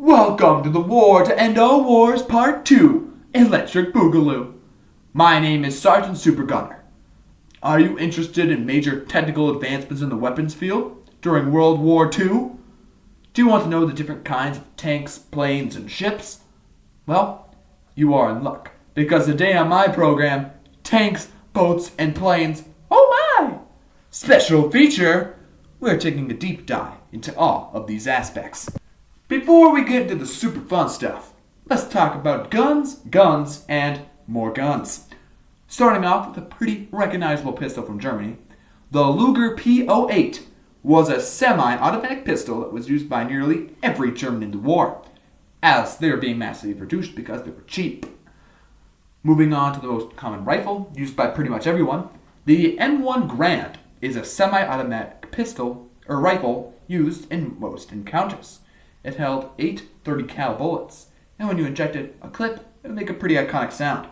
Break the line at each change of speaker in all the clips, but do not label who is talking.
Welcome to the War to End All Wars Part 2, Electric Boogaloo. My name is Sergeant Supergunner. Are you interested in major technical advancements in the weapons field during World War II? Do you want to know the different kinds of tanks, planes, and ships? Well, you are in luck, because today on my program, tanks, boats, and planes, oh my! Special feature, we're taking a deep dive into all of these aspects. Before we get into the super fun stuff, let's talk about guns, and more guns. Starting off with a pretty recognizable pistol from Germany, the Luger P08 was a semi-automatic pistol that was used by nearly every German in the war, as they were being massively produced because they were cheap. Moving on to the most common rifle, used by pretty much everyone, the M1 Garand is a semi-automatic pistol or rifle used in most encounters. It held 8 .30 cal bullets, and when you injected a clip, it would make a pretty iconic sound.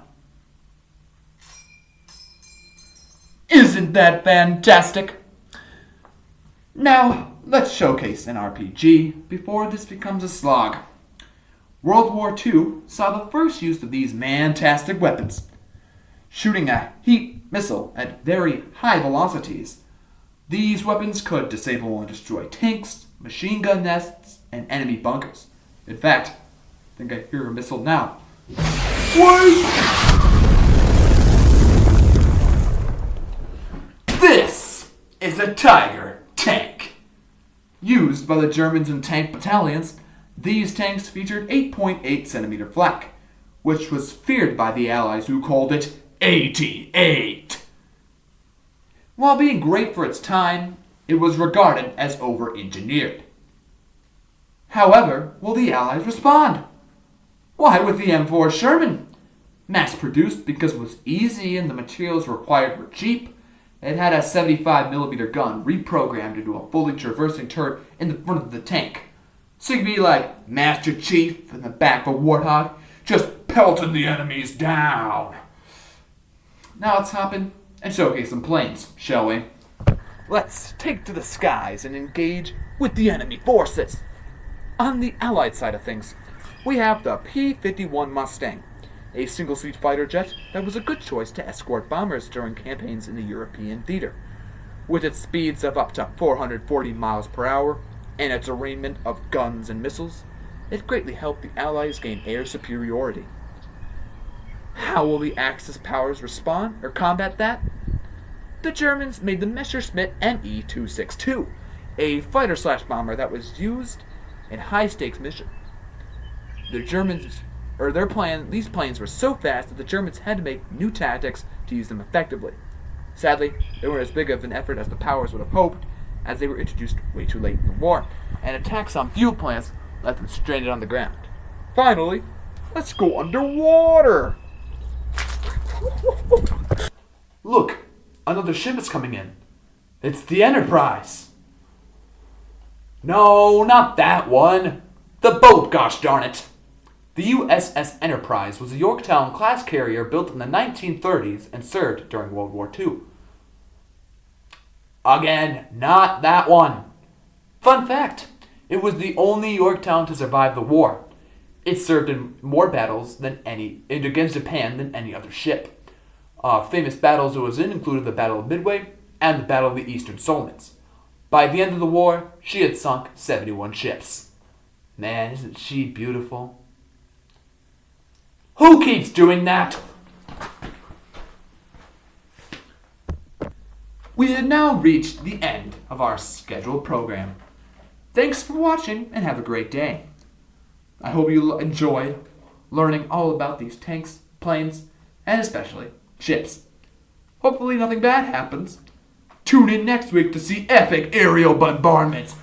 Isn't that fantastic? Now, let's showcase an RPG before this becomes a slog. World War II saw the first use of these fantastic weapons. Shooting a heat missile at very high velocities, these weapons could disable and destroy tanks, machine gun nests, and enemy bunkers. In fact, I think I hear a missile now. Wait! This is a Tiger tank. Used by the Germans in tank battalions, these tanks featured 8.8 centimeter flak, which was feared by the Allies who called it 88. While being great for its time, it was regarded as over-engineered. However, will the Allies respond? Why, with the M4 Sherman, mass-produced because it was easy and the materials required were cheap, it had a 75mm gun reprogrammed into a fully traversing turret in the front of the tank. So you could be like Master Chief in the back of a warthog, just pelting the enemies down. Now let's hop in and showcase some planes, shall we? Let's take to the skies and engage with the enemy forces. On the Allied side of things, we have the P-51 Mustang, a single-seat fighter jet that was a good choice to escort bombers during campaigns in the European theater. With its speeds of up to 440 miles per hour and its arraignment of guns and missiles, it greatly helped the Allies gain air superiority. How will the Axis powers respond or combat that? The Germans made the Messerschmitt Me-262, a fighter/bomber that was used in high-stakes missions. These planes were so fast that the Germans had to make new tactics to use them effectively. Sadly, they weren't as big of an effort as the powers would have hoped, as they were introduced way too late in the war, and attacks on fuel plants left them stranded on the ground. Finally, let's go underwater! Look, another ship is coming in. It's the Enterprise. No, not that one. The boat, gosh darn it. The USS Enterprise was a Yorktown-class carrier built in the 1930s and served during World War II. Again, not that one. Fun fact, it was the only Yorktown to survive the war. It served in more battles against Japan than any other ship. Famous battles it was in included the Battle of Midway and the Battle of the Eastern Solomons. By the end of the war, she had sunk 71 ships. Man, isn't she beautiful? Who keeps doing that? We have now reached the end of our scheduled program. Thanks for watching and have a great day. I hope you enjoyed learning all about these tanks, planes, and especially ships. Hopefully nothing bad happens. Tune in next week to see epic aerial bombardments.